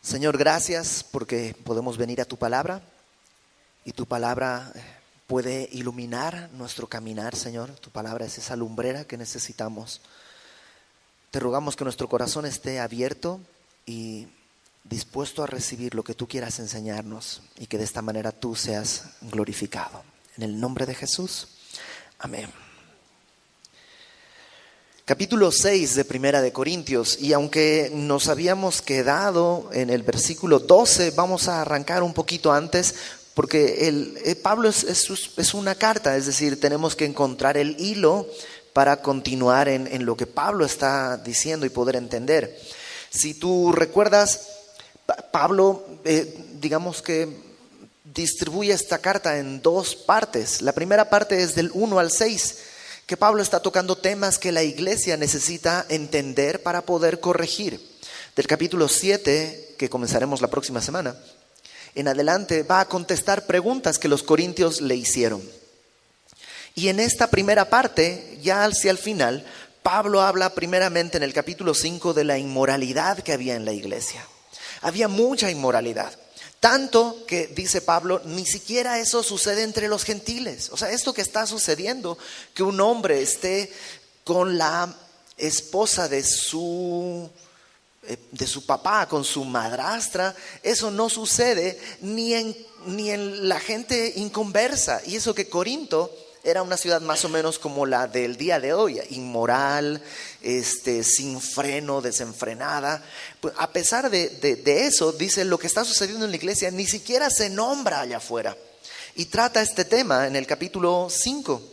Señor, gracias porque podemos venir a tu palabra y tu palabra puede iluminar nuestro caminar, Señor. Tu palabra es esa lumbrera que necesitamos. Te rogamos que nuestro corazón esté abierto y dispuesto a recibir lo que tú quieras enseñarnos y que de esta manera tú seas glorificado. En el nombre de Jesús, amén. Capítulo 6 de Primera de Corintios, y aunque nos habíamos quedado en el versículo 12, vamos a arrancar un poquito antes, porque Pablo es una carta, es decir, tenemos que encontrar el hilo para continuar en lo que Pablo está diciendo y poder entender. Si tú recuerdas, Pablo, digamos que distribuye esta carta en dos partes. La primera parte es del 1 al 6, que Pablo está tocando temas que la iglesia necesita entender para poder corregir. Del capítulo 7, que comenzaremos la próxima semana, en adelante va a contestar preguntas que los corintios le hicieron. Y en esta primera parte, ya hacia el final, Pablo habla primeramente en el capítulo 5 de la inmoralidad que había en la iglesia. Había mucha inmoralidad. Tanto que, dice Pablo, ni siquiera eso sucede entre los gentiles. O sea, esto que está sucediendo, que un hombre esté con la esposa de su papá, con su madrastra, eso no sucede ni en la gente inconversa. Y eso que Corinto era una ciudad más o menos como la del día de hoy, inmoral, sin freno, desenfrenada. Pues a pesar de eso, dice, lo que está sucediendo en la iglesia ni siquiera se nombra allá afuera. Y trata este tema en el capítulo 5.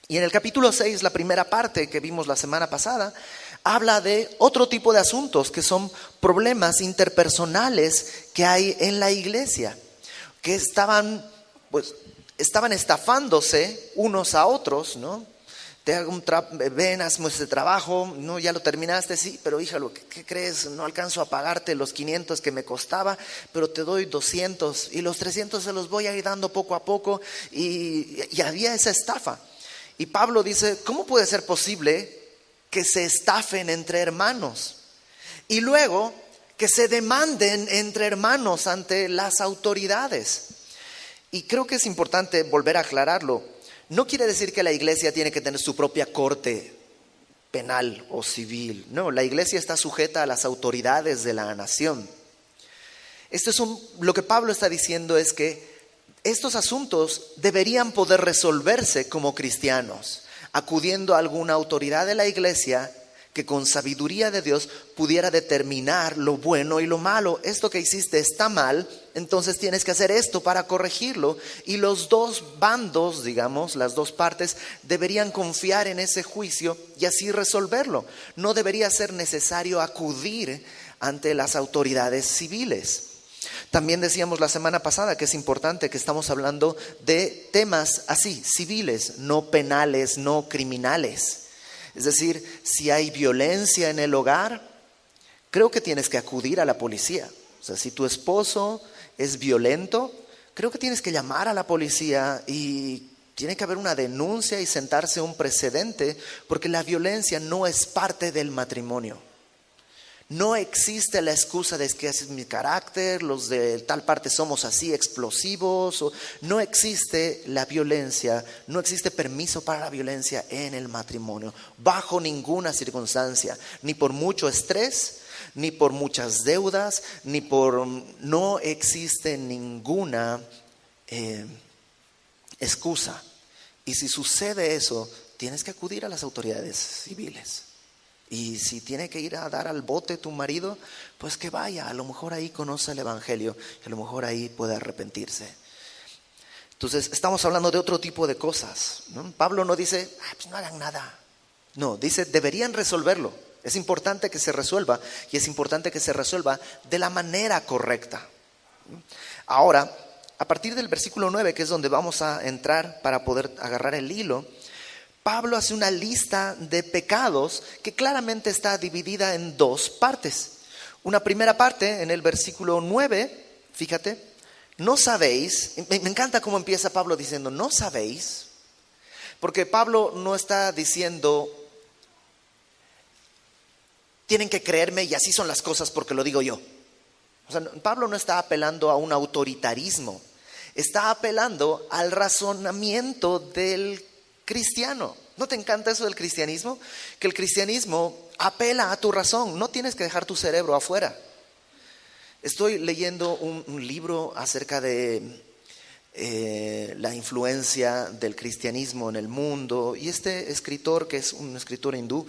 Y en el capítulo 6, la primera parte que vimos la semana pasada, habla de otro tipo de asuntos que son problemas interpersonales que hay en la iglesia, que estaban estafándose unos a otros, ¿no? Te hago ven, hazme este trabajo, no, ya lo terminaste, sí, pero híjalo, ¿qué crees? No alcanzo a pagarte los 500 que me costaba, pero te doy 200 y los 300 se los voy a ir dando poco a poco, y había esa estafa. Y Pablo dice, ¿cómo puede ser posible que se estafen entre hermanos? Y luego que se demanden entre hermanos ante las autoridades. Y creo que es importante volver a aclararlo. No quiere decir que la iglesia tiene que tener su propia corte penal o civil. No, la iglesia está sujeta a las autoridades de la nación. Lo que Pablo está diciendo es que estos asuntos deberían poder resolverse como cristianos, acudiendo a alguna autoridad de la iglesia que con sabiduría de Dios pudiera determinar lo bueno y lo malo. Esto que hiciste está mal, entonces tienes que hacer esto para corregirlo. Y los dos bandos, digamos, las dos partes, deberían confiar en ese juicio y así resolverlo. No debería ser necesario acudir ante las autoridades civiles. También decíamos la semana pasada que es importante que estamos hablando de temas así, civiles, no penales, no criminales. Es decir, si hay violencia en el hogar, creo que tienes que acudir a la policía. O sea, si tu esposo es violento, creo que tienes que llamar a la policía y tiene que haber una denuncia y sentarse un precedente, porque la violencia no es parte del matrimonio. No existe la excusa de que ese es mi carácter, los de tal parte somos así explosivos. No existe la violencia, no existe permiso para la violencia en el matrimonio, bajo ninguna circunstancia, ni por mucho estrés, ni por muchas deudas, no existe ninguna excusa. Y si sucede eso, tienes que acudir a las autoridades civiles. Y si tiene que ir a dar al bote tu marido, pues que vaya, a lo mejor ahí conoce el evangelio, y a lo mejor ahí puede arrepentirse. Entonces estamos hablando de otro tipo de cosas, ¿no? Pablo no dice, pues no hagan nada. No, dice, deberían resolverlo. Es importante que se resuelva, y es importante que se resuelva de la manera correcta. Ahora, a partir del versículo 9, que es donde vamos a entrar para poder agarrar el hilo, Pablo hace una lista de pecados que claramente está dividida en dos partes. Una primera parte en el versículo 9, fíjate, no sabéis, me encanta cómo empieza Pablo diciendo, no sabéis, porque Pablo no está diciendo, tienen que creerme y así son las cosas porque lo digo yo. O sea, Pablo no está apelando a un autoritarismo, está apelando al razonamiento del cristiano. ¿No te encanta eso del cristianismo? Que el cristianismo apela a tu razón, no tienes que dejar tu cerebro afuera. Estoy leyendo un libro acerca de la influencia del cristianismo en el mundo, y este escritor, que es un escritor hindú,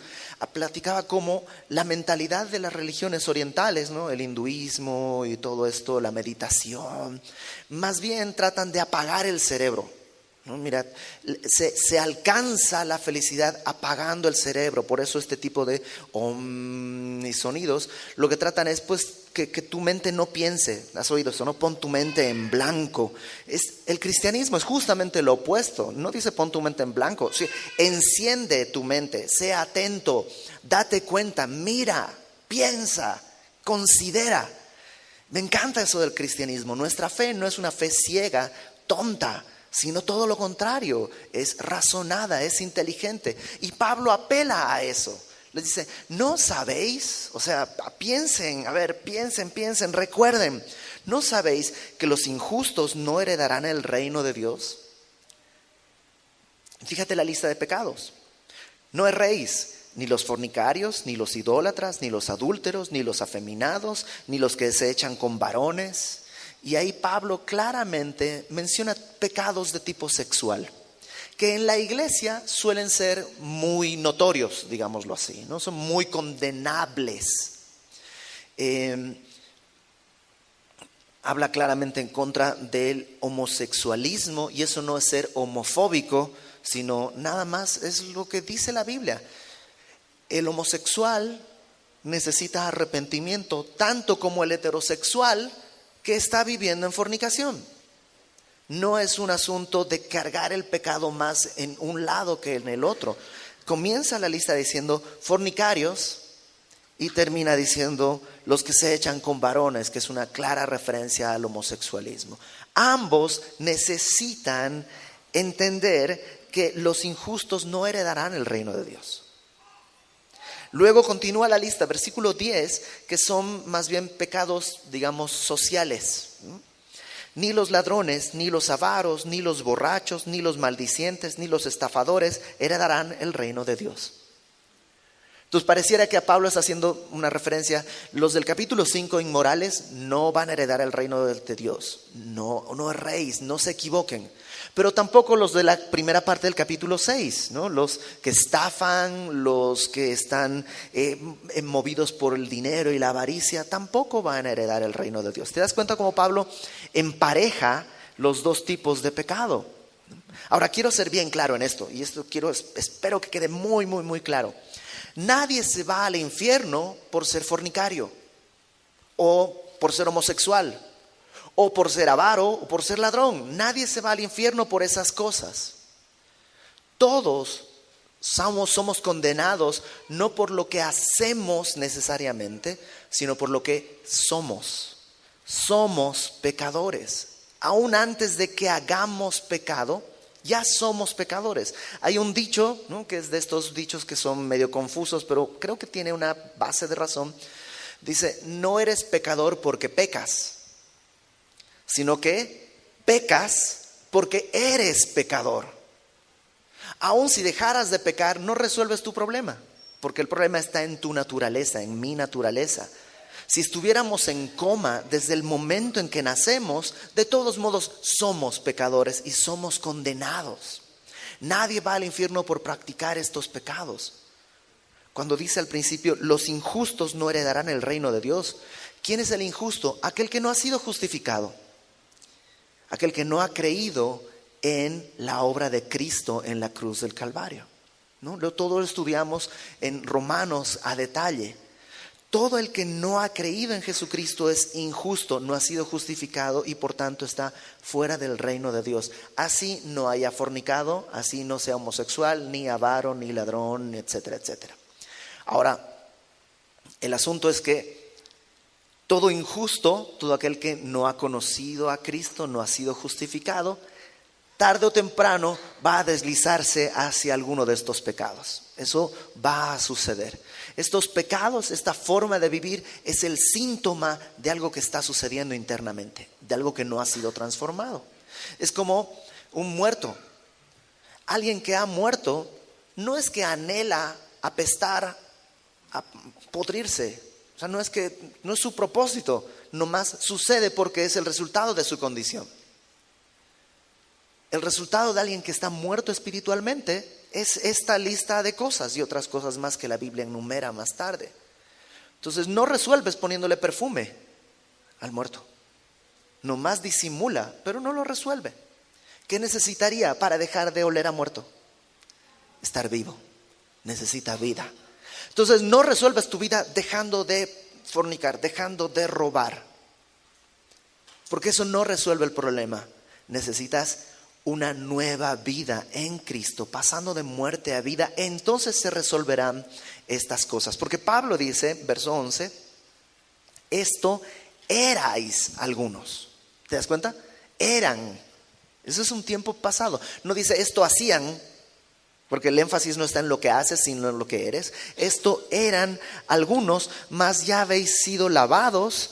platicaba cómo la mentalidad de las religiones orientales, ¿no? El hinduismo y todo esto, la meditación, más bien tratan de apagar el cerebro, ¿no? Mira, se alcanza la felicidad apagando el cerebro. Por eso este tipo de y sonidos lo que tratan es pues que tu mente no piense. ¿Has oído eso? No, pon tu mente en blanco. El cristianismo es justamente lo opuesto. No dice pon tu mente en blanco. Sí, enciende tu mente, sea atento, date cuenta, mira, piensa, considera. Me encanta eso del cristianismo. Nuestra fe no es una fe ciega, tonta, sino todo lo contrario, es razonada, es inteligente. Y Pablo apela a eso. Les dice, ¿no sabéis? O sea, piensen, a ver, piensen, recuerden. ¿No sabéis que los injustos no heredarán el reino de Dios? Fíjate la lista de pecados. No erréis, ni los fornicarios, ni los idólatras, ni los adúlteros, ni los afeminados, ni los que se echan con varones. Y ahí Pablo claramente menciona pecados de tipo sexual, que en la iglesia suelen ser muy notorios, digámoslo así, ¿no? Son muy condenables. Habla claramente en contra del homosexualismo, y eso no es ser homofóbico, sino nada más es lo que dice la Biblia. El homosexual necesita arrepentimiento, tanto como el heterosexual que está viviendo en fornicación. No es un asunto de cargar el pecado más en un lado que en el otro. Comienza la lista diciendo fornicarios y termina diciendo los que se echan con varones, que es una clara referencia al homosexualismo. Ambos necesitan entender que los injustos no heredarán el reino de Dios. Luego continúa la lista, versículo 10, que son más bien pecados, digamos, sociales. Ni los ladrones, ni los avaros, ni los borrachos, ni los maldicientes, ni los estafadores heredarán el reino de Dios. Entonces pareciera que a Pablo está haciendo una referencia. Los del capítulo 5, inmorales, no van a heredar el reino de Dios. No erréis, no se equivoquen. Pero tampoco los de la primera parte del capítulo 6, ¿no? Los que estafan, los que están movidos por el dinero y la avaricia, tampoco van a heredar el reino de Dios. ¿Te das cuenta cómo Pablo empareja los dos tipos de pecado? Ahora quiero ser bien claro en esto, y espero que quede muy, muy, muy claro. Nadie se va al infierno por ser fornicario, o por ser homosexual, o por ser avaro, o por ser ladrón. Nadie se va al infierno por esas cosas. Todos somos condenados no por lo que hacemos necesariamente, sino por lo que somos. Somos pecadores. Aún antes de que hagamos pecado, ya somos pecadores. Hay un dicho, ¿no?, que es de estos dichos que son medio confusos, pero creo que tiene una base de razón. Dice, no eres pecador porque pecas, sino que pecas porque eres pecador. Aún si dejaras de pecar, no resuelves tu problema, porque el problema está en tu naturaleza, en mi naturaleza. Si estuviéramos en coma desde el momento en que nacemos, de todos modos somos pecadores y somos condenados. Nadie va al infierno por practicar estos pecados. Cuando dice al principio, los injustos no heredarán el reino de Dios. ¿Quién es el injusto? Aquel que no ha sido justificado. Aquel que no ha creído en la obra de Cristo en la cruz del Calvario, ¿no? Todo lo estudiamos en Romanos a detalle. Todo el que no ha creído en Jesucristo es injusto, no ha sido justificado y por tanto está fuera del reino de Dios. Así no haya fornicado, así no sea homosexual, ni avaro, ni ladrón, etcétera, etcétera. Ahora, el asunto es que todo injusto, todo aquel que no ha conocido a Cristo, no ha sido justificado, tarde o temprano va a deslizarse hacia alguno de estos pecados. Eso va a suceder. Estos pecados, esta forma de vivir es el síntoma de algo que está sucediendo internamente, de algo que no ha sido transformado. Es como un muerto. Alguien que ha muerto no es que anhela apestar, a podrirse. O sea, no es su propósito, nomás sucede porque es el resultado de su condición. El resultado de alguien que está muerto espiritualmente es esta lista de cosas y otras cosas más que la Biblia enumera más tarde. Entonces no resuelves poniéndole perfume al muerto. Nomás disimula, pero no lo resuelve. ¿Qué necesitaría para dejar de oler a muerto? Estar vivo. Necesita vida. Entonces no resuelves tu vida dejando de fornicar, dejando de robar. Porque eso no resuelve el problema. Necesitas una nueva vida en Cristo, pasando de muerte a vida. Entonces se resolverán estas cosas. Porque Pablo dice, verso 11, esto erais algunos. ¿Te das cuenta? Eran. Eso es un tiempo pasado. No dice esto hacían, porque el énfasis no está en lo que haces, sino en lo que eres. Esto eran algunos, mas ya habéis sido lavados,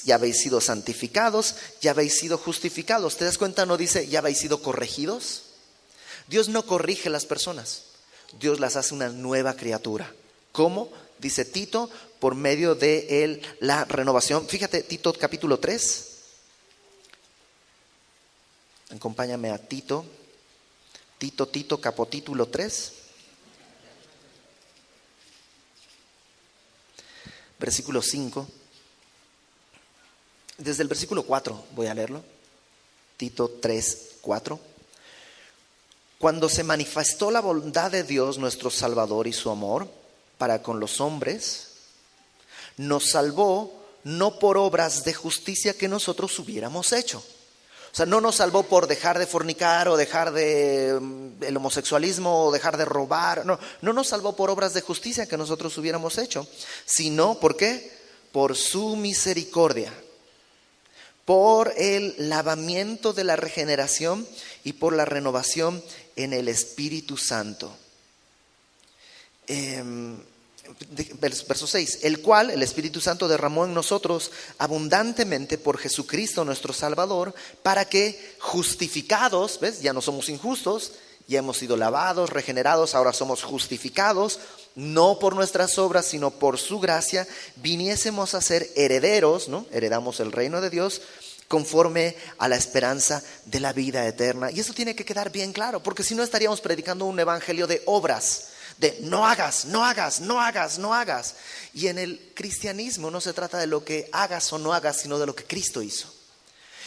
ya habéis sido santificados, ya habéis sido justificados. ¿Te das cuenta? No dice ya habéis sido corregidos. Dios no corrige las personas. Dios las hace una nueva criatura. ¿Cómo? Dice Tito, por medio de la renovación. Fíjate, Tito capítulo 3. Acompáñame a Tito, capítulo 3, versículo 5. Desde el versículo 4 voy a leerlo. Tito 3, 4. Cuando se manifestó la bondad de Dios nuestro Salvador y su amor para con los hombres, nos salvó no por obras de justicia que nosotros hubiéramos hecho. O sea, no nos salvó por dejar de fornicar o dejar el homosexualismo o dejar de robar. No nos salvó por obras de justicia que nosotros hubiéramos hecho, sino, ¿por qué? Por su misericordia, por el lavamiento de la regeneración y por la renovación en el Espíritu Santo. Verso 6, el cual el Espíritu Santo derramó en nosotros abundantemente por Jesucristo nuestro Salvador, para que justificados, ¿ves? Ya no somos injustos, ya hemos sido lavados, regenerados, ahora somos justificados, no por nuestras obras, sino por su gracia, viniésemos a ser herederos, ¿no? Heredamos el reino de Dios, conforme a la esperanza de la vida eterna. Y eso tiene que quedar bien claro, porque si no estaríamos predicando un evangelio de obras, de no hagas, no hagas, no hagas, no hagas. Y en el cristianismo no se trata de lo que hagas o no hagas, sino de lo que Cristo hizo.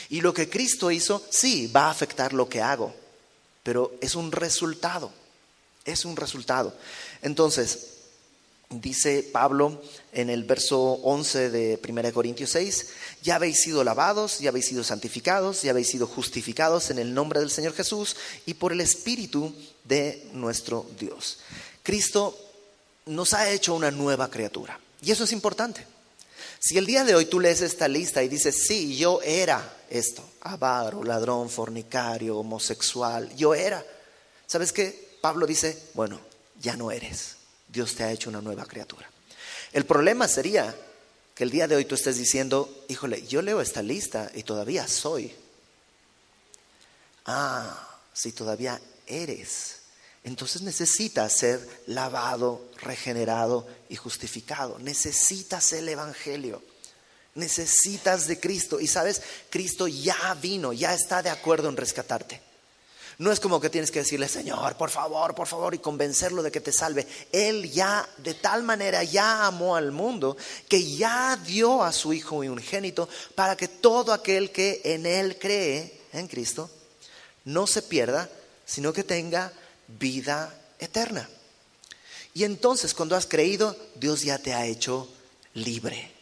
Y lo que Cristo hizo, sí, va a afectar lo que hago, pero es un resultado, es un resultado. Entonces, dice Pablo en el verso 11 de 1 Corintios 6, ya habéis sido lavados, ya habéis sido santificados, ya habéis sido justificados en el nombre del Señor Jesús y por el Espíritu de nuestro Dios. Cristo nos ha hecho una nueva criatura y eso es importante. Si el día de hoy tú lees esta lista y dices, sí, yo era esto, avaro, ladrón, fornicario, homosexual, yo era. ¿Sabes qué? Pablo dice, bueno, ya no eres. Dios te ha hecho una nueva criatura. El problema sería que el día de hoy tú estés diciendo, híjole, yo leo esta lista y todavía soy. Si todavía eres, entonces necesitas ser lavado, regenerado y justificado. Necesitas el evangelio. Necesitas de Cristo. Y sabes, Cristo ya vino, ya está de acuerdo en rescatarte. No es como que tienes que decirle, Señor, por favor, y convencerlo de que te salve. Él ya, de tal manera, ya amó al mundo, que ya dio a su Hijo unigénito para que todo aquel que en Él cree, en Cristo, no se pierda, sino que tenga vida eterna. Y entonces, cuando has creído, Dios ya te ha hecho libre.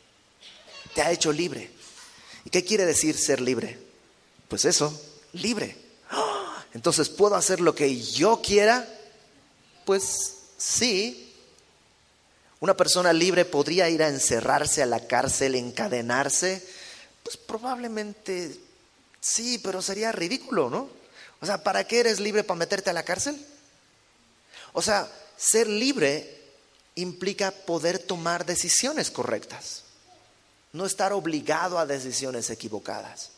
Te ha hecho libre. ¿Y qué quiere decir ser libre? Pues eso, libre. Entonces, ¿puedo hacer lo que yo quiera? Pues sí. Una persona libre podría ir a encerrarse a la cárcel, encadenarse. Pues probablemente sí, pero sería ridículo, ¿no? O sea, ¿para qué eres libre? ¿Para meterte a la cárcel? O sea, ser libre implica poder tomar decisiones correctas, no estar obligado a decisiones equivocadas.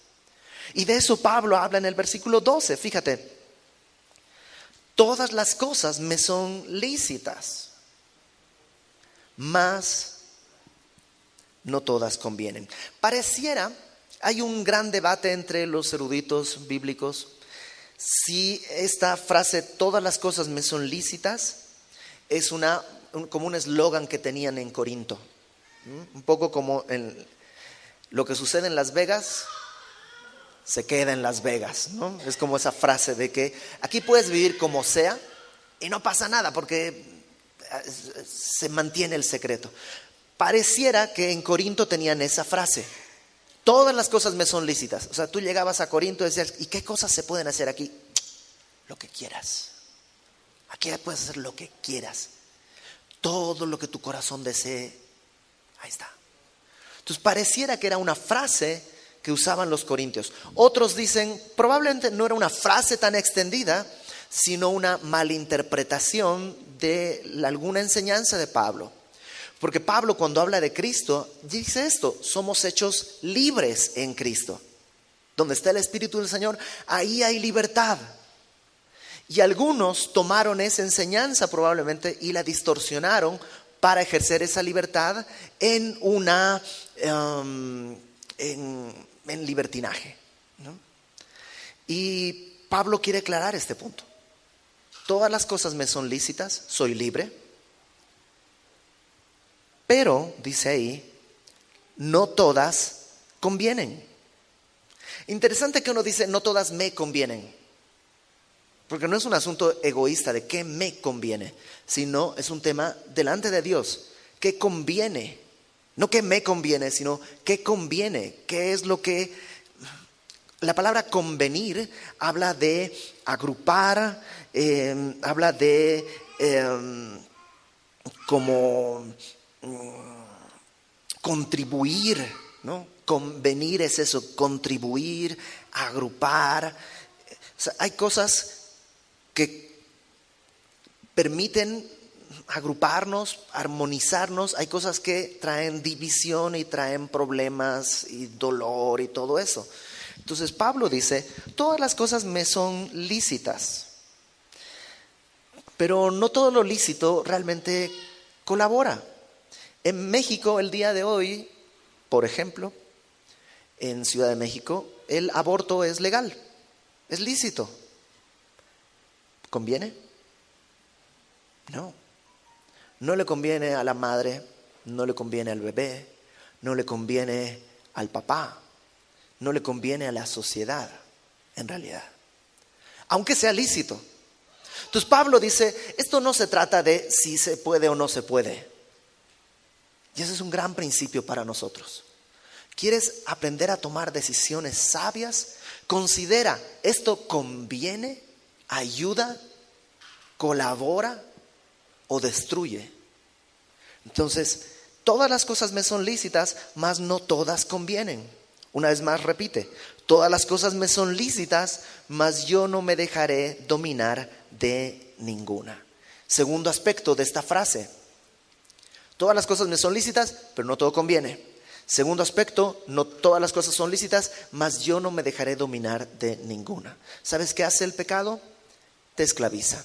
Y de eso Pablo habla en el versículo 12, fíjate. Todas las cosas me son lícitas, mas no todas convienen. Pareciera, hay un gran debate entre los eruditos bíblicos si esta frase, todas las cosas me son lícitas, es como un eslogan que tenían en Corinto. Un poco como lo que sucede en Las Vegas, se queda en Las Vegas, ¿no? Es como esa frase de que aquí puedes vivir como sea y no pasa nada porque se mantiene el secreto. Pareciera que en Corinto tenían esa frase. Todas las cosas me son lícitas. O sea, tú llegabas a Corinto y decías, ¿y qué cosas se pueden hacer aquí? Lo que quieras. Aquí puedes hacer lo que quieras. Todo lo que tu corazón desee, ahí está. Entonces pareciera que era una frase que usaban los corintios. Otros dicen, probablemente no era una frase tan extendida, sino una malinterpretación de alguna enseñanza de Pablo. Porque Pablo, cuando habla de Cristo, dice esto: somos hechos libres en Cristo. Donde está el Espíritu del Señor, ahí hay libertad. Y algunos tomaron esa enseñanza probablemente y la distorsionaron para ejercer esa libertad en libertinaje, ¿no? Y Pablo quiere aclarar este punto. Todas las cosas me son lícitas, soy libre, pero, dice ahí, no todas convienen. Interesante que uno dice, no todas me convienen, porque no es un asunto egoísta de qué me conviene, sino es un tema delante de Dios, qué conviene. No qué me conviene, sino qué conviene, qué es lo que... La palabra convenir habla de agrupar, habla de como contribuir, ¿no? Convenir es eso, contribuir, agrupar. O sea, hay cosas que permiten agruparnos, armonizarnos. Hay cosas que traen división y traen problemas y dolor y todo eso. Entonces Pablo dice, todas las cosas me son lícitas, pero no todo lo lícito realmente colabora. En México el día de hoy, por ejemplo, en Ciudad de México, el aborto es legal, es lícito. ¿Conviene? No. No le conviene a la madre, no le conviene al bebé, no le conviene al papá, no le conviene a la sociedad, en realidad. Aunque sea lícito. Entonces Pablo dice, esto no se trata de si se puede o no se puede. Y ese es un gran principio para nosotros. ¿Quieres aprender a tomar decisiones sabias? Considera, ¿esto conviene, ayuda, colabora o destruye? Entonces, todas las cosas me son lícitas, mas no todas convienen. Una vez más repite, todas las cosas me son lícitas, mas yo no me dejaré dominar de ninguna. Segundo aspecto de esta frase, todas las cosas me son lícitas, pero no todo conviene. Segundo aspecto, no todas las cosas son lícitas, mas yo no me dejaré dominar de ninguna. ¿Sabes qué hace el pecado? Te esclaviza.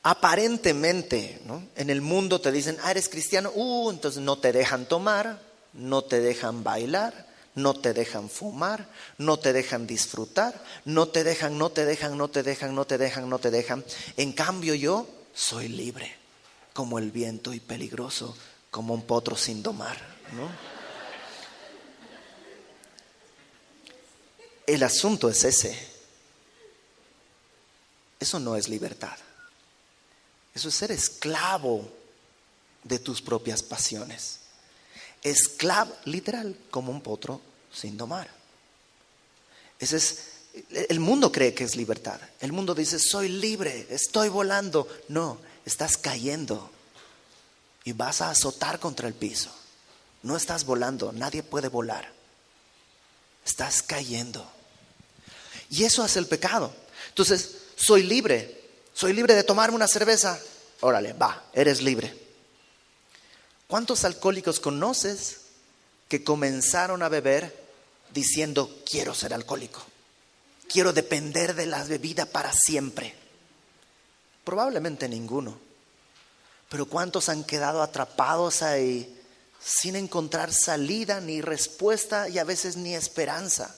Aparentemente, ¿no? En el mundo te dicen, eres cristiano, entonces no te dejan tomar, no te dejan bailar, no te dejan fumar, no te dejan disfrutar, no te dejan. En cambio yo soy libre, como el viento y peligroso, como un potro sin domar, ¿no? El asunto es ese. Eso no es libertad. Eso es ser esclavo de tus propias pasiones. Esclavo, literal, como un potro sin domar. El mundo cree que es libertad. El mundo dice, soy libre, estoy volando. No, estás cayendo y vas a azotar contra el piso. No estás volando, nadie puede volar. Estás cayendo. Y eso hace el pecado. Entonces, soy libre de tomarme una cerveza. Órale, va, eres libre. ¿Cuántos alcohólicos conoces que comenzaron a beber diciendo, quiero ser alcohólico? Quiero depender de la bebida para siempre. Probablemente ninguno. Pero ¿cuántos han quedado atrapados ahí sin encontrar salida, ni respuesta y a veces ni esperanza?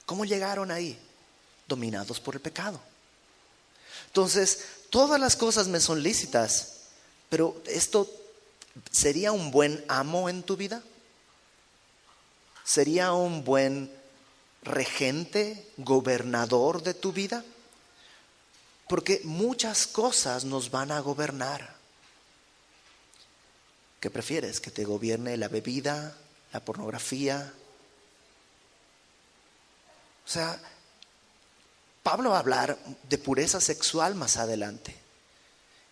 ¿Cómo llegaron ahí? Dominados por el pecado. Entonces, todas las cosas me son lícitas, pero ¿esto sería un buen amo en tu vida? ¿Sería un buen regente, gobernador de tu vida? Porque muchas cosas nos van a gobernar. ¿Qué prefieres? ¿Que te gobierne la bebida, la pornografía? O sea, Pablo va a hablar de pureza sexual más adelante.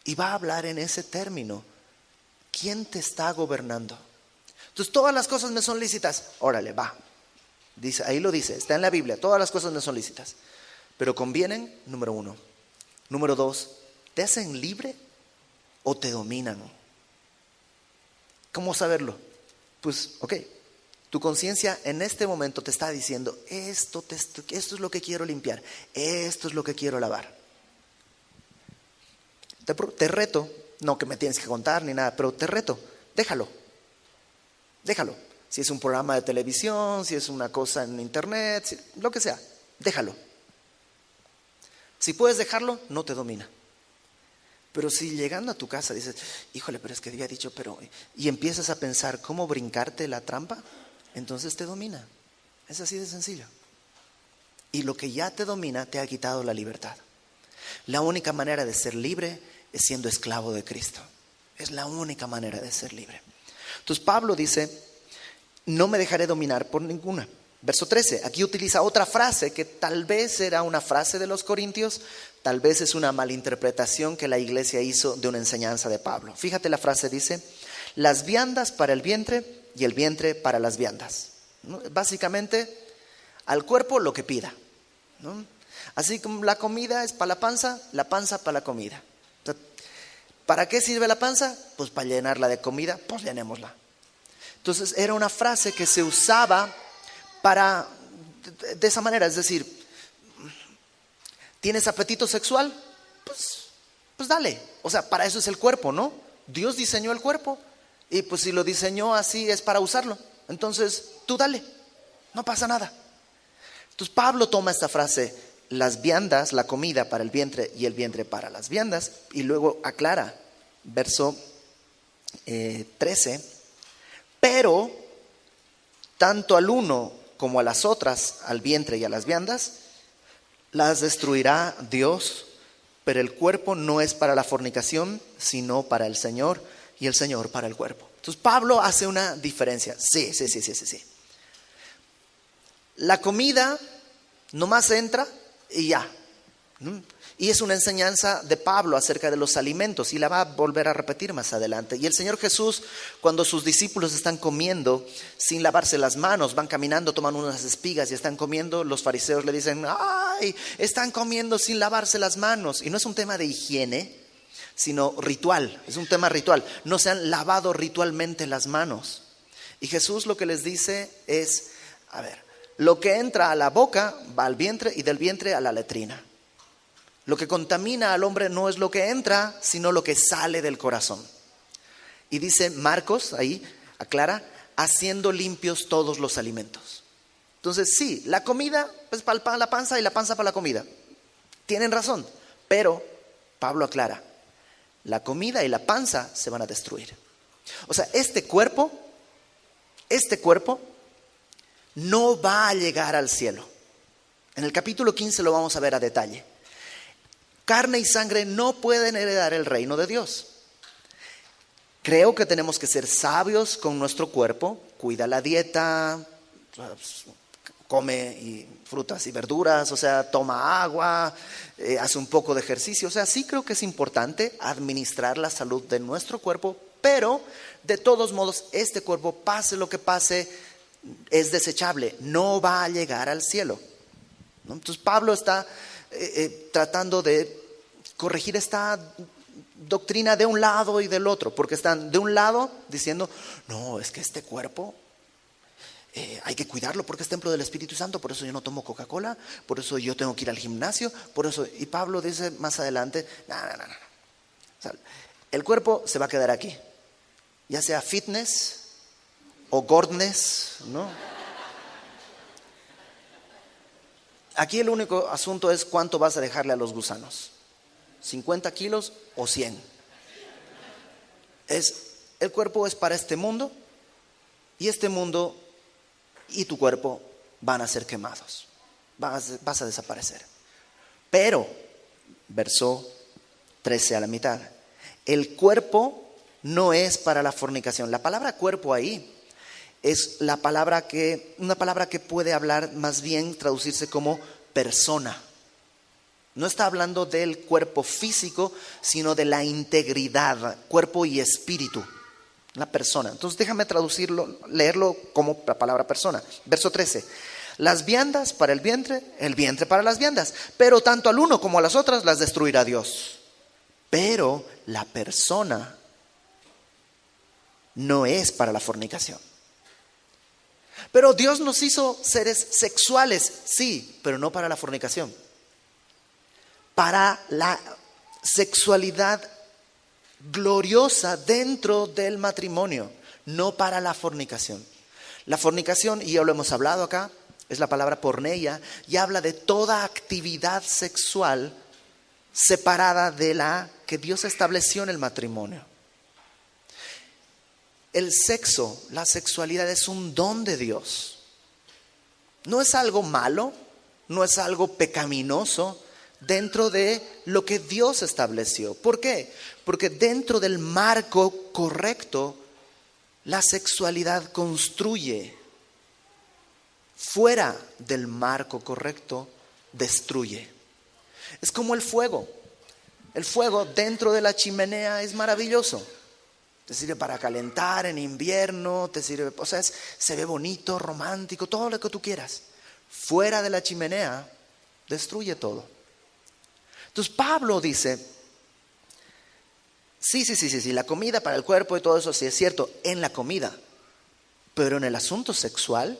Y va a hablar en ese término. ¿Quién te está gobernando? Entonces, todas las cosas me son lícitas. Órale, va. Dice, ahí lo dice, está en la Biblia. Todas las cosas me son lícitas. Pero convienen, número 1. Número 2, ¿te hacen libre o te dominan? ¿Cómo saberlo? Pues, ok, tu conciencia en este momento te está diciendo, esto es lo que quiero limpiar, esto es lo que quiero lavar. Te reto, no que me tienes que contar ni nada, pero te reto, déjalo. Si es un programa de televisión, si es una cosa en internet, lo que sea, déjalo. Si puedes dejarlo, no te domina. Pero si llegando a tu casa dices, híjole, pero es que había dicho, y empiezas a pensar cómo brincarte la trampa, entonces te domina. Es así de sencillo. Y lo que ya te domina te ha quitado la libertad. La única manera de ser libre es siendo esclavo de Cristo. Es la única manera de ser libre. Entonces Pablo dice, no me dejaré dominar por ninguna. Verso 13, aquí utiliza otra frase que tal vez era una frase de los corintios, tal vez es una malinterpretación que la iglesia hizo de una enseñanza de Pablo. Fíjate, la frase dice, las viandas para el vientre y el vientre para las viandas. ¿No? Básicamente, al cuerpo lo que pida. ¿No? Así como la comida es para la panza para la comida. O sea, ¿para qué sirve la panza? Pues para llenarla de comida, pues llenémosla. Entonces era una frase que se usaba de esa manera, es decir, ¿tienes apetito sexual? Pues dale, o sea, para eso es el cuerpo, ¿no? Dios diseñó el cuerpo y pues si lo diseñó así es para usarlo, entonces tú dale, no pasa nada. Entonces Pablo toma esta frase, las viandas, la comida para el vientre y el vientre para las viandas, y luego aclara, verso 13, pero tanto al uno como a las otras, al vientre y a las viandas, las destruirá Dios, pero el cuerpo no es para la fornicación, sino para el Señor, y el Señor para el cuerpo. Entonces Pablo hace una diferencia. Sí. La comida nomás entra y ya. Y es una enseñanza de Pablo acerca de los alimentos, y la va a volver a repetir más adelante. Y el Señor Jesús, cuando sus discípulos están comiendo sin lavarse las manos, van caminando, toman unas espigas y están comiendo, los fariseos le dicen, ¡ay! Están comiendo sin lavarse las manos. Y no es un tema de higiene, sino ritual, es un tema ritual. No se han lavado ritualmente las manos. Y Jesús lo que les dice es, a ver, lo que entra a la boca va al vientre y del vientre a la letrina. Lo que contamina al hombre no es lo que entra, sino lo que sale del corazón. Y dice Marcos, ahí aclara, haciendo limpios todos los alimentos. Entonces sí, la comida es para la panza y la panza para la comida. Tienen razón, pero Pablo aclara, la comida y la panza se van a destruir. O sea, este cuerpo no va a llegar al cielo. En el capítulo 15 lo vamos a ver a detalle. Carne y sangre no pueden heredar el reino de Dios. Creo que tenemos que ser sabios con nuestro cuerpo. Cuida la dieta, come frutas y verduras, o sea, toma agua, hace un poco de ejercicio. O sea, sí creo que es importante administrar la salud de nuestro cuerpo, pero de todos modos, este cuerpo, pase lo que pase, es desechable, no va a llegar al cielo. ¿no? Entonces Pablo está tratando de corregir esta doctrina de un lado y del otro, porque están de un lado diciendo, no, es que este cuerpo hay que cuidarlo porque es templo del Espíritu Santo, por eso yo no tomo Coca-Cola, por eso yo tengo que ir al gimnasio, por eso. Y Pablo dice más adelante, no. O sea, el cuerpo se va a quedar aquí, ya sea fitness o gordness, ¿no? Aquí el único asunto es cuánto vas a dejarle a los gusanos, 50 kilos o 100. El cuerpo es para este mundo, y este mundo y tu cuerpo van a ser quemados, vas a desaparecer. Pero, verso 13 a la mitad, el cuerpo no es para la fornicación. La palabra cuerpo ahí es una palabra que puede hablar, más bien traducirse como persona. No está hablando del cuerpo físico, sino de la integridad, cuerpo y espíritu, la persona. Entonces déjame traducirlo, leerlo como la palabra persona. Verso 13. Las viandas para el vientre para las viandas, pero tanto al uno como a las otras las destruirá Dios. Pero la persona no es para la fornicación. Pero Dios nos hizo seres sexuales, sí, pero no para la fornicación. Para la sexualidad gloriosa dentro del matrimonio, no para la fornicación. La fornicación, y ya lo hemos hablado acá, es la palabra porneia, y habla de toda actividad sexual separada de la que Dios estableció en el matrimonio. El sexo, la sexualidad es un don de Dios. No es algo malo, no es algo pecaminoso dentro de lo que Dios estableció. ¿Por qué? Porque dentro del marco correcto, la sexualidad construye. Fuera del marco correcto, destruye. Es como el fuego. El fuego dentro de la chimenea es maravilloso. Te sirve para calentar en invierno, te sirve, o sea, se ve bonito, romántico, todo lo que tú quieras. Fuera de la chimenea, destruye todo. Entonces Pablo dice, sí, la comida para el cuerpo y todo eso sí es cierto, en la comida. Pero en el asunto sexual,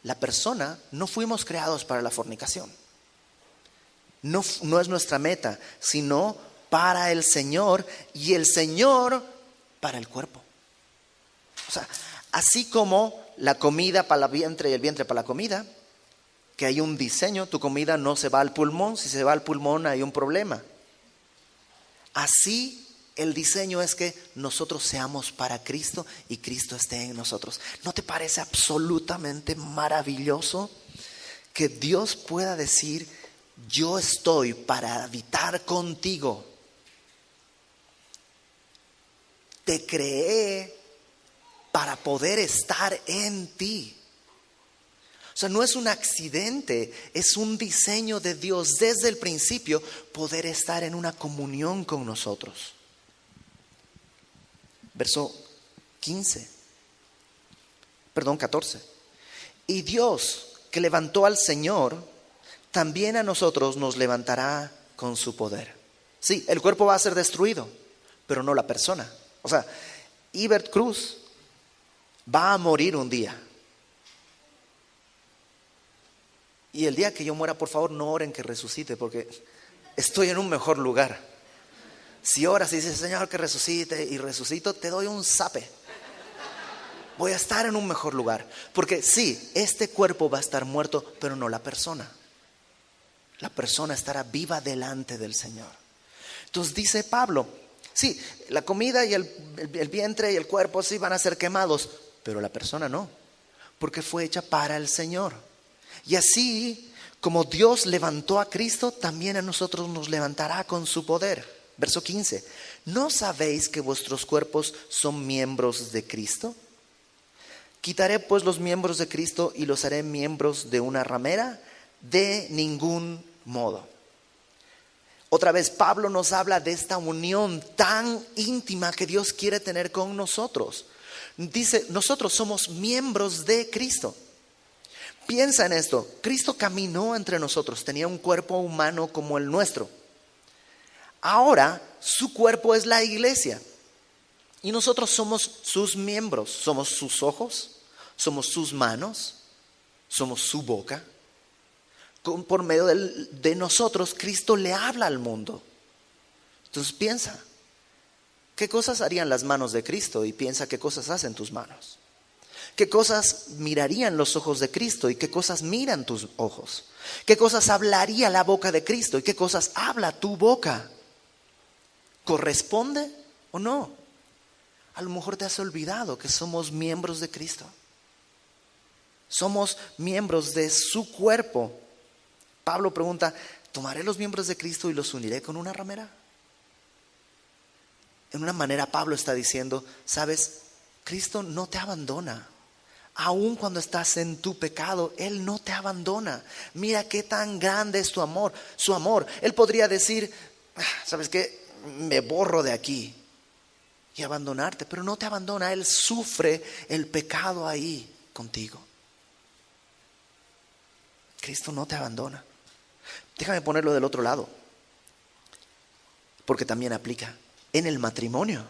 la persona no fuimos creados para la fornicación. No es nuestra meta, sino para el Señor, y el Señor para el cuerpo. O sea, así como la comida para el vientre y el vientre para la comida, que hay un diseño, tu comida no se va al pulmón, si se va al pulmón hay un problema. Así el diseño es que nosotros seamos para Cristo y Cristo esté en nosotros. ¿No te parece absolutamente maravilloso que Dios pueda decir, yo estoy para habitar contigo? Te creé para poder estar en ti. O sea, no es un accidente, es un diseño de Dios desde el principio poder estar en una comunión con nosotros. Verso 14. Y Dios, que levantó al Señor, también a nosotros nos levantará con su poder. Sí, el cuerpo va a ser destruido, pero no la persona. O sea, Ibert Cruz va a morir un día. Y el día que yo muera, por favor, no oren que resucite, porque estoy en un mejor lugar. Si oras y dices, Señor, que resucite, y resucito, te doy un zape. Voy a estar en un mejor lugar. Porque sí, este cuerpo va a estar muerto, pero no la persona. La persona estará viva delante del Señor. Entonces dice Pablo, sí, la comida y el vientre y el cuerpo sí van a ser quemados, pero la persona no, porque fue hecha para el Señor. Y así como Dios levantó a Cristo, también a nosotros nos levantará con su poder. Verso 15. ¿No sabéis que vuestros cuerpos son miembros de Cristo? ¿Quitaré pues los miembros de Cristo y los haré miembros de una ramera? De ningún modo. Otra vez Pablo nos habla de esta unión tan íntima que Dios quiere tener con nosotros. Dice, nosotros somos miembros de Cristo. Piensa en esto. Cristo caminó entre nosotros, tenía un cuerpo humano como el nuestro. Ahora su cuerpo es la iglesia y nosotros somos sus miembros, somos sus ojos, somos sus manos, somos su boca. Por medio de nosotros, Cristo le habla al mundo. Entonces piensa, ¿qué cosas harían las manos de Cristo? Y piensa qué cosas hacen tus manos. ¿Qué cosas mirarían los ojos de Cristo y qué cosas miran tus ojos? ¿Qué cosas hablaría la boca de Cristo y qué cosas habla tu boca? ¿Corresponde o no? A lo mejor te has olvidado que somos miembros de Cristo. Somos miembros de su cuerpo. Pablo pregunta, ¿tomaré los miembros de Cristo y los uniré con una ramera? En una manera Pablo está diciendo, ¿sabes? Cristo no te abandona. Aun cuando estás en tu pecado, Él no te abandona. Mira qué tan grande es tu amor, su amor. Él podría decir, ¿sabes qué? Me borro de aquí y abandonarte, pero no te abandona. Él sufre el pecado ahí contigo. Cristo no te abandona. Déjame ponerlo del otro lado, porque también aplica en el matrimonio,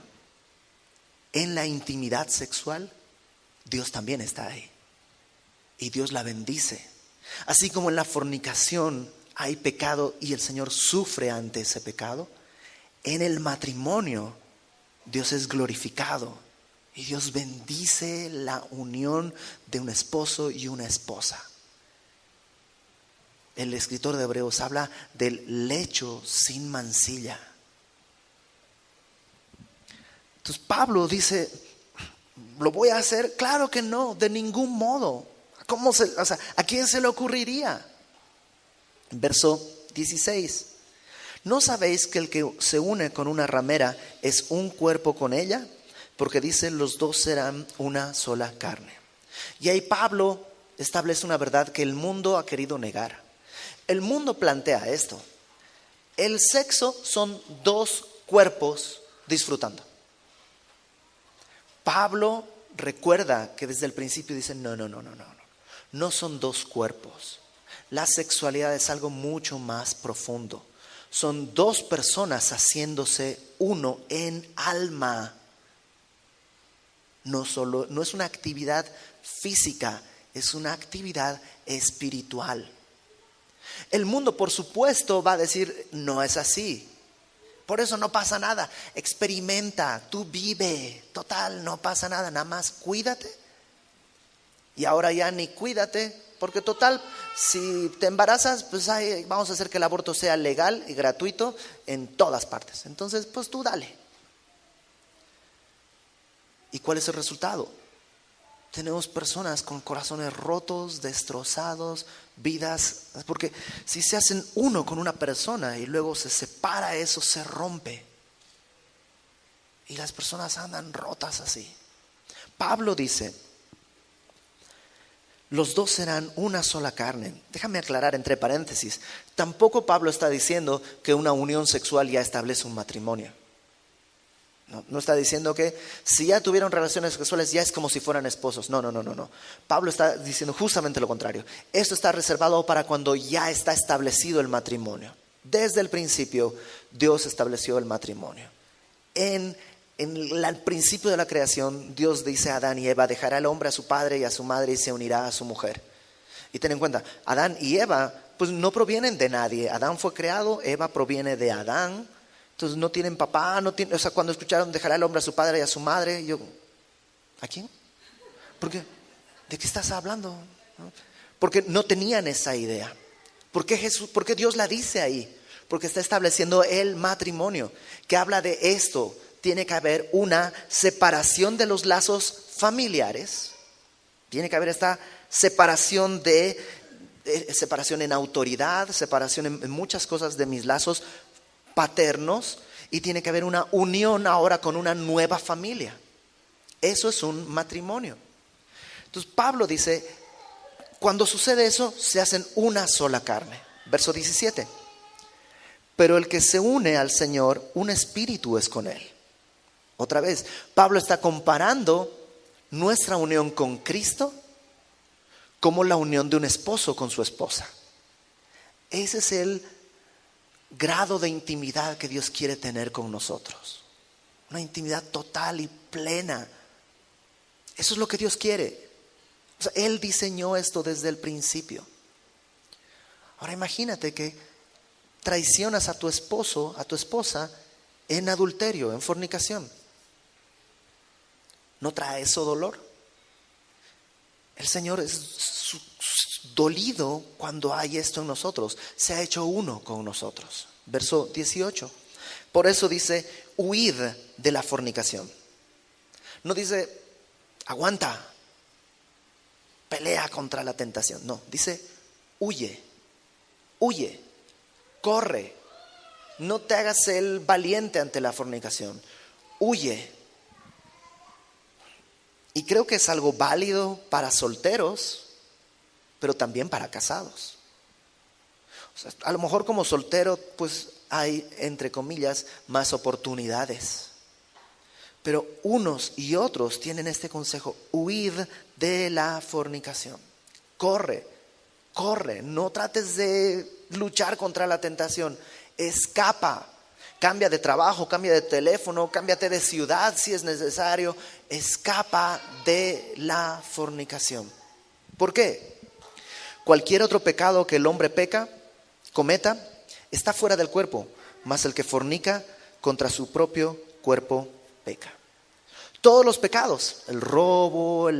en la intimidad sexual. Dios también está ahí y Dios la bendice. Así como en la fornicación hay pecado y el Señor sufre ante ese pecado, en el matrimonio Dios es glorificado y Dios bendice la unión de un esposo y una esposa. El escritor de Hebreos habla del lecho sin mancilla. Entonces Pablo dice, ¿lo voy a hacer? Claro que no, de ningún modo. ¿A quién se le ocurriría? Verso 16. ¿No sabéis que el que se une con una ramera es un cuerpo con ella? Porque dice, los dos serán una sola carne. Y ahí Pablo establece una verdad que el mundo ha querido negar. El mundo plantea esto. El sexo son dos cuerpos disfrutando. Pablo recuerda que desde el principio dice, no son dos cuerpos. La sexualidad es algo mucho más profundo. Son dos personas haciéndose uno en alma. No es una actividad física, es una actividad espiritual. El mundo, por supuesto, va a decir, no es así. Por eso no pasa nada. Experimenta, tú vive. Total, no pasa nada. Nada más cuídate. Y ahora ya ni cuídate, porque total, si te embarazas, pues vamos a hacer que el aborto sea legal y gratuito en todas partes. Entonces, pues tú dale. ¿Y cuál es el resultado? Tenemos personas con corazones rotos, destrozados, vidas, porque si se hacen uno con una persona y luego se separa, eso se rompe. Y las personas andan rotas así. Pablo dice, los dos serán una sola carne. Déjame aclarar entre paréntesis, tampoco Pablo está diciendo que una unión sexual ya establece un matrimonio. No está diciendo que si ya tuvieron relaciones sexuales ya es como si fueran esposos. No. Pablo está diciendo justamente lo contrario. Esto está reservado para cuando ya está establecido el matrimonio. Desde el principio Dios estableció el matrimonio. En el principio de la creación Dios dice a Adán y Eva, dejará el hombre a su padre y a su madre y se unirá a su mujer. Y ten en cuenta, Adán y Eva pues no provienen de nadie. Adán fue creado, Eva proviene de Adán. Entonces no tienen papá, cuando escucharon dejará el hombre a su padre y a su madre, yo, ¿a quién? ¿Por qué? ¿De qué estás hablando? Porque no tenían esa idea. ¿Por qué Dios la dice ahí? Porque está estableciendo el matrimonio, que habla de esto. Tiene que haber una separación de los lazos familiares. Tiene que haber esta separación separación en autoridad, separación en muchas cosas de mis lazos paternos, y tiene que haber una unión ahora con una nueva familia. Eso es un matrimonio. Entonces Pablo dice, cuando sucede eso, se hacen una sola carne. Verso 17. Pero el que se une al Señor, un espíritu es con él. Otra vez, Pablo está comparando nuestra unión con Cristo como la unión de un esposo con su esposa. Ese es el grado de intimidad que Dios quiere tener con nosotros. Una intimidad total y plena. Eso es lo que Dios quiere. O sea, Él diseñó esto desde el principio. Ahora imagínate que traicionas a tu esposo, a tu esposa, en adulterio, en fornicación. ¿No trae eso dolor? El Señor es dolido cuando hay esto en nosotros. Se ha hecho uno con nosotros. Verso 18. Por eso dice, huid de la fornicación. No dice, aguanta, pelea contra la tentación. No, dice, huye, corre. No te hagas el valiente ante la fornicación. Huye. Y creo que es algo válido para solteros, pero también para casados. O sea, a lo mejor como soltero, pues hay, entre comillas, más oportunidades. Pero unos y otros tienen este consejo: huid de la fornicación. Corre, no trates de luchar contra la tentación. Escapa. Cambia de trabajo, cambia de teléfono, cámbiate de ciudad si es necesario. Escapa de la fornicación. ¿Por qué? Cualquier otro pecado que el hombre cometa, está fuera del cuerpo, mas el que fornica contra su propio cuerpo peca. Todos los pecados, el robo,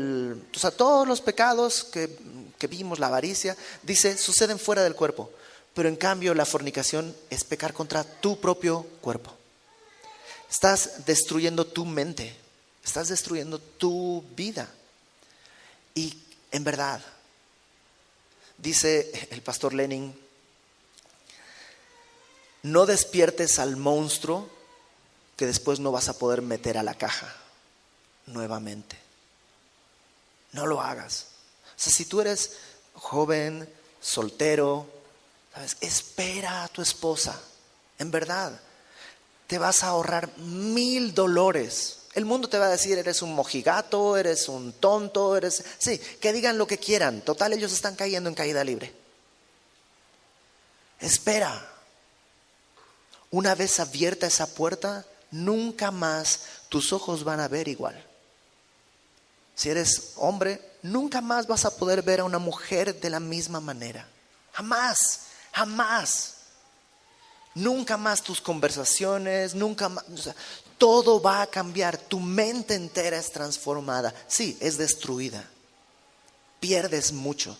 todos los pecados que vimos, la avaricia, dice, suceden fuera del cuerpo. Pero en cambio la fornicación es pecar contra tu propio cuerpo. Estás destruyendo tu mente, estás destruyendo tu vida. Y en verdad, dice el pastor Lenin, no despiertes al monstruo que después no vas a poder meter a la caja nuevamente. No lo hagas. O sea, si tú eres joven, soltero, ¿sabes? Espera a tu esposa. En verdad, te vas a ahorrar 1000 dolores. El mundo te va a decir, eres un mojigato, eres un tonto, sí, que digan lo que quieran. Total, ellos están cayendo en caída libre. Espera. Una vez abierta esa puerta, nunca más tus ojos van a ver igual. Si eres hombre, nunca más vas a poder ver a una mujer de la misma manera. Jamás. Nunca más tus conversaciones, nunca más, o sea, todo va a cambiar. Tu mente entera es transformada. Sí, es destruida. Pierdes mucho.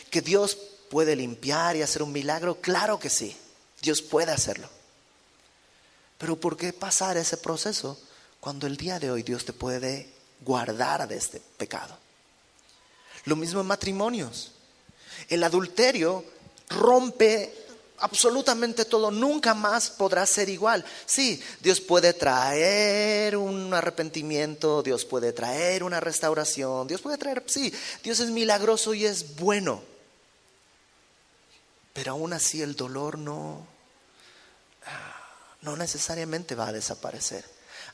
¿Que Dios puede limpiar y hacer un milagro? Claro que sí. Dios puede hacerlo. Pero ¿por qué pasar ese proceso cuando el día de hoy Dios te puede guardar de este pecado? Lo mismo en matrimonios. El adulterio rompe absolutamente todo. Nunca más podrá ser igual. Sí, Dios puede traer un arrepentimiento, Dios puede traer una restauración, Dios es milagroso y es bueno. Pero aún así el dolor no necesariamente va a desaparecer.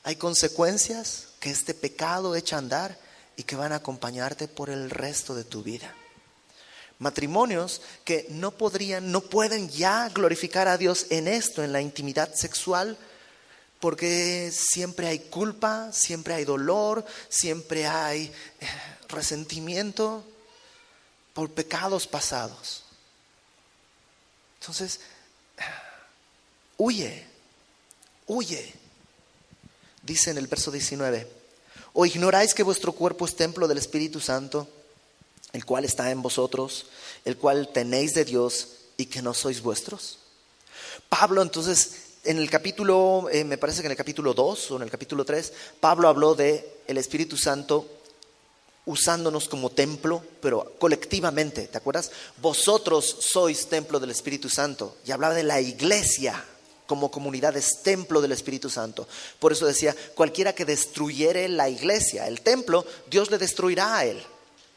Hay consecuencias que este pecado echa a andar y que van a acompañarte por el resto de tu vida. Matrimonios que no pueden ya glorificar a Dios en esto, en la intimidad sexual, porque siempre hay culpa, siempre hay dolor, siempre hay resentimiento por pecados pasados. Entonces, huye. Dice en el verso 19, ¿o ignoráis que vuestro cuerpo es templo del Espíritu Santo, el cual está en vosotros, el cual tenéis de Dios y que no sois vuestros? Pablo entonces en el capítulo, me parece que en el capítulo 2 o en el capítulo 3, Pablo habló de el Espíritu Santo usándonos como templo, pero colectivamente, ¿te acuerdas? Vosotros sois templo del Espíritu Santo. Y hablaba de la iglesia como comunidad, es templo del Espíritu Santo. Por eso decía, cualquiera que destruyere la iglesia, el templo, Dios le destruirá a él.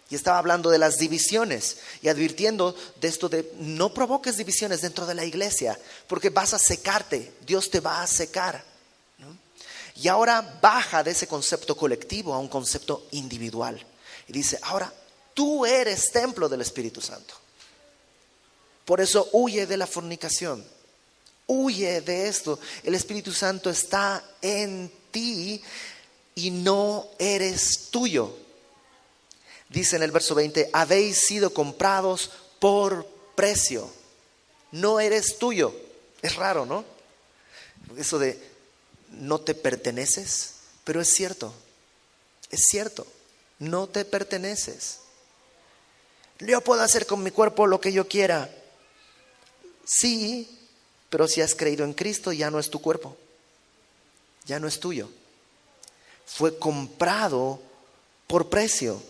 Y estaba hablando de las divisiones y advirtiendo de esto de no provoques divisiones dentro de la iglesia, porque vas a secarte, Dios te va a secar, ¿no? Y ahora baja de ese concepto colectivo a un concepto individual. Y dice, ahora Tú eres templo del Espíritu Santo. Por eso huye de la fornicación. Huye de esto. El Espíritu Santo está en ti y no eres tuyo. Dice en el verso 20, habéis sido comprados por precio. No eres tuyo. Es raro, ¿no? Eso de no te perteneces, pero es cierto. Es cierto. No te perteneces. Yo puedo hacer con mi cuerpo lo que yo quiera. Sí, pero si has creído en Cristo ya no es tu cuerpo. Ya no es tuyo. Fue comprado por precio.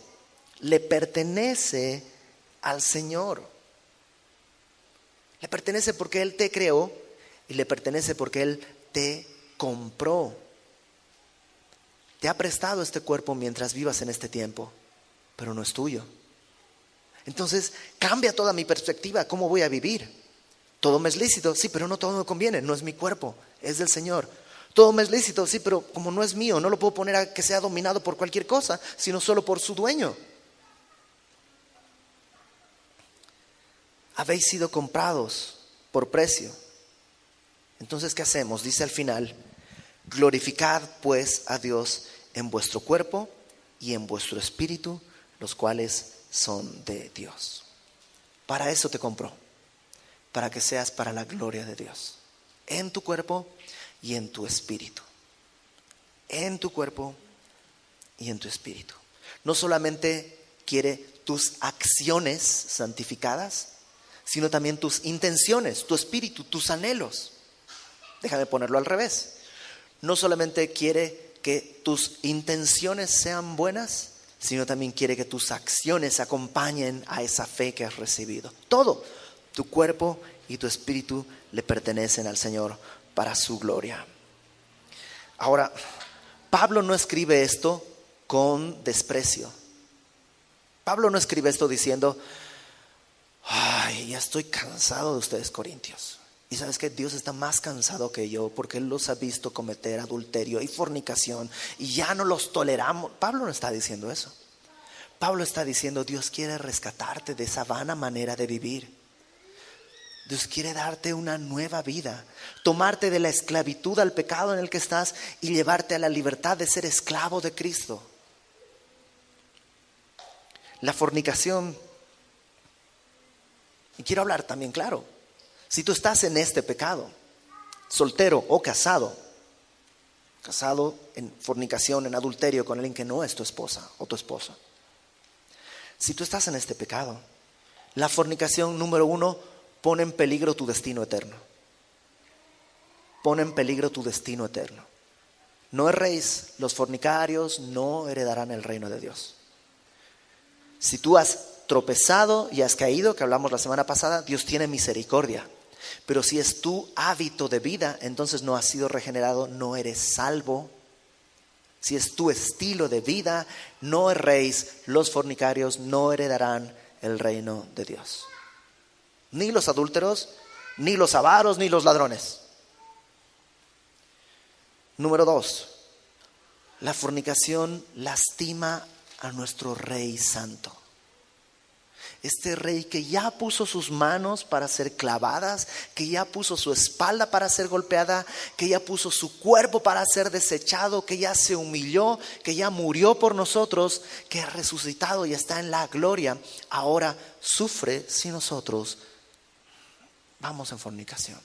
Le pertenece al Señor. Le pertenece porque Él te creó y le pertenece porque Él te compró. Te ha prestado este cuerpo mientras vivas en este tiempo, pero no es tuyo. Entonces cambia toda mi perspectiva. ¿Cómo voy a vivir? Todo me es lícito, sí, pero no todo me conviene. No es mi cuerpo, es del Señor. Todo me es lícito, sí, pero como no es mío, no lo puedo poner a que sea dominado por cualquier cosa, sino solo por su dueño. Habéis sido comprados por precio. Entonces, ¿qué hacemos? Dice al final, glorificad pues a Dios en vuestro cuerpo y en vuestro espíritu, los cuales son de Dios. Para eso te compró, para que seas para la gloria de Dios. En tu cuerpo y en tu espíritu. En tu cuerpo y en tu espíritu. No solamente quiere tus acciones santificadas, sino también tus intenciones, tu espíritu, tus anhelos. Déjame ponerlo al revés. No solamente quiere que tus intenciones sean buenas, sino también quiere que tus acciones acompañen a esa fe que has recibido. Todo, tu cuerpo y tu espíritu le pertenecen al Señor para su gloria. Ahora, Pablo no escribe esto con desprecio. Pablo no escribe esto diciendo, ay, ya estoy cansado de ustedes, corintios. Y sabes que Dios está más cansado que yo porque Él los ha visto cometer adulterio y fornicación y ya no los toleramos. Pablo no está diciendo eso. Pablo está diciendo, Dios quiere rescatarte de esa vana manera de vivir. Dios quiere darte una nueva vida, tomarte de la esclavitud al pecado en el que estás y llevarte a la libertad de ser esclavo de Cristo. La fornicación, y quiero hablar también claro, si tú estás en este pecado, soltero o casado en fornicación, en adulterio con alguien que no es tu esposa o tu esposo, si tú estás en este pecado, la fornicación, número 1, pone en peligro tu destino eterno. Pone en peligro tu destino eterno. No erréis, los fornicarios no heredarán el reino de Dios. Si tú has tropezado y has caído, que hablamos la semana pasada, Dios tiene misericordia. Pero si es tu hábito de vida, entonces no has sido regenerado, no eres salvo. Si es tu estilo de vida, no erréis, los fornicarios no heredarán el reino de Dios. Ni los adúlteros, ni los avaros, ni los ladrones. Número 2, la fornicación lastima a nuestro Rey Santo. Este Rey que ya puso sus manos para ser clavadas, que ya puso su espalda para ser golpeada, que ya puso su cuerpo para ser desechado, que ya se humilló, que ya murió por nosotros, que ha resucitado y está en la gloria, ahora sufre si nosotros vamos en fornicación,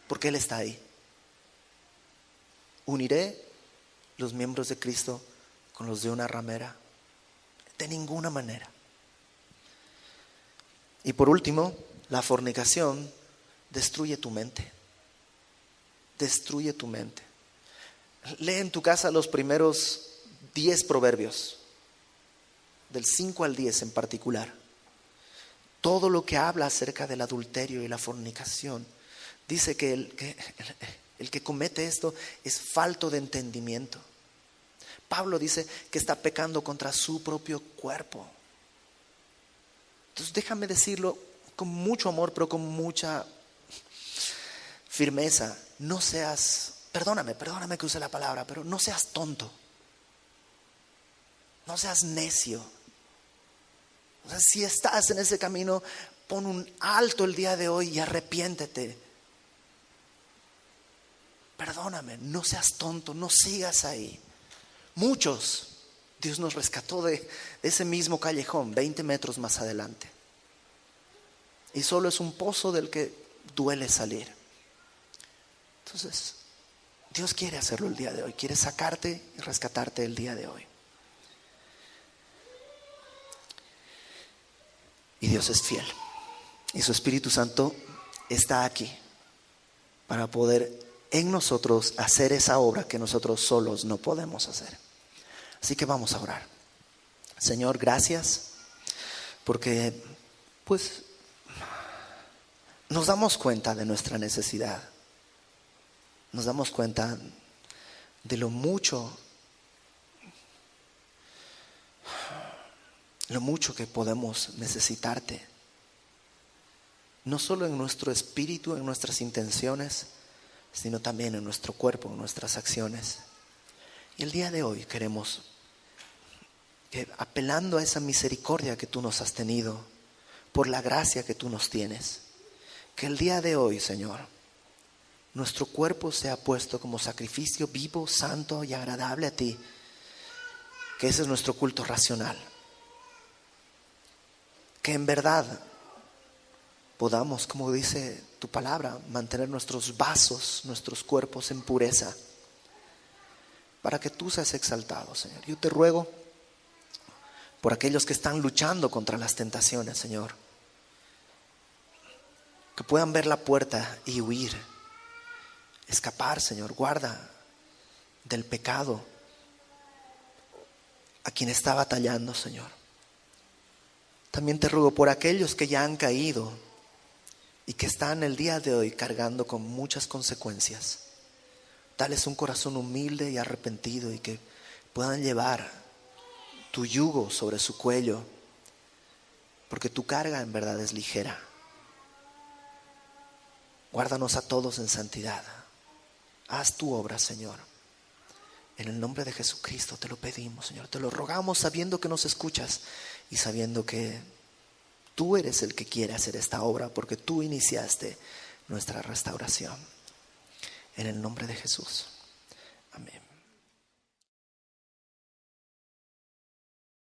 porque Él está ahí. ¿Uniré los miembros de Cristo con los de una ramera? De ninguna manera. Y por último, la fornicación destruye tu mente. Destruye tu mente. Lee en tu casa los primeros 10 proverbios, del 5 al 10 en particular. Todo lo que habla acerca del adulterio y la fornicación, dice que el que comete esto es falto de entendimiento. Pablo dice que está pecando contra su propio cuerpo. Entonces déjame decirlo con mucho amor, pero con mucha firmeza. No seas, perdóname que use la palabra, pero no seas tonto. No seas necio. O sea, si estás en ese camino, pon un alto el día de hoy y arrepiéntete. Perdóname, no seas tonto, no sigas ahí. Muchos, Dios nos rescató de ese mismo callejón, 20 metros más adelante. Y solo es un pozo del que duele salir. Entonces, Dios quiere hacerlo el día de hoy, quiere sacarte y rescatarte el día de hoy. Y Dios es fiel. Y su Espíritu Santo está aquí para poder en nosotros hacer esa obra que nosotros solos no podemos hacer. Así que vamos a orar. Señor, gracias porque pues nos damos cuenta de nuestra necesidad. Nos damos cuenta de lo mucho que podemos necesitarte. No solo en nuestro espíritu, en nuestras intenciones, sino también en nuestro cuerpo, en nuestras acciones. Y el día de hoy queremos que, apelando a esa misericordia que tú nos has tenido, por la gracia que tú nos tienes, que el día de hoy, Señor, nuestro cuerpo sea puesto como sacrificio vivo, santo y agradable a ti, que ese es nuestro culto racional. Que en verdad podamos, como dice tu palabra, mantener nuestros vasos, nuestros cuerpos en pureza, para que tú seas exaltado, Señor. Yo te ruego por aquellos que están luchando contra las tentaciones, Señor, que puedan ver la puerta y huir, escapar, Señor. Guarda del pecado a quien está batallando, Señor. También te ruego por aquellos que ya han caído y que están el día de hoy cargando con muchas consecuencias. Dales un corazón humilde y arrepentido y que puedan llevar tu yugo sobre su cuello, porque tu carga en verdad es ligera. Guárdanos a todos en santidad. Haz tu obra, Señor. En el nombre de Jesucristo te lo pedimos, Señor. Te lo rogamos sabiendo que nos escuchas y sabiendo que tú eres el que quiere hacer esta obra, porque tú iniciaste nuestra restauración. En el nombre de Jesús. Amén.